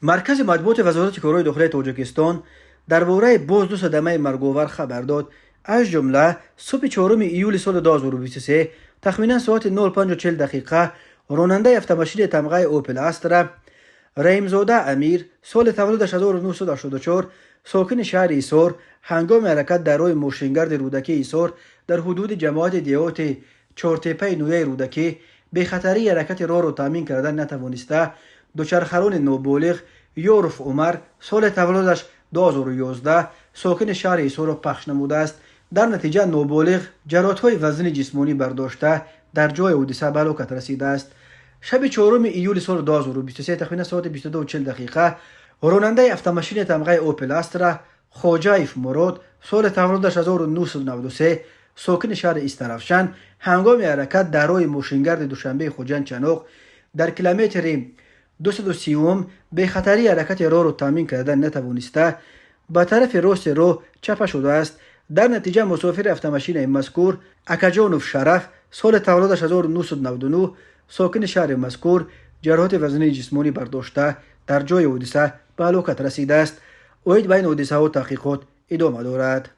مرکز مطبوعات وزارت کارهای داخلی تاجیکستان درباره بازدو صدمه مرگاور خبر داد. از جمله صبح 4 ایول سال 2023 تخمینا ساعت 05:40 دقیقه راننده افت تمغه اوپل استرا رحیمزاده امیر سال تولدش 1984 ساکن شهر ایسار هنگام حرکت در راه ماشینگرد رودکی ایسار در حدود جماعت دیهات چهارتپه نویه رودکی به خطری حرکت راه را تامین کردن نتوانسته دوچرخران نابالغ یورف عمر سال تولدش 2011 ساکن شهر ایسار را پخش نموده است. در نتیجه نابالغ جراحت‌های وزن جسمانی برداشته در جای حادثه به هلاکت رسیده است. شب 4 ایول سال 2023 تقریبا ساعت 22:40 دقیقه راننده افت تمغه اوپل استرا خواجایف مراد سال تولدش 1993 ساکن شهر استرافشن هنگام حرکت در راه ماشینگرد دوشنبه خوجند چناق در کیلومتر 230 به خطری حرکت راه را تامین کردن نتوانسته به طرف راست راه چپ شده است. در نتیجه مسافر افت مذکور اکجانوف شرف سال تولدش 1999 ساکن شهر مذکور جراحت وزنی جسمانی برداشته در جای حادثه به هلاکت رسیده است. اوید بین حادثه و تحقیقات ادامه دارد.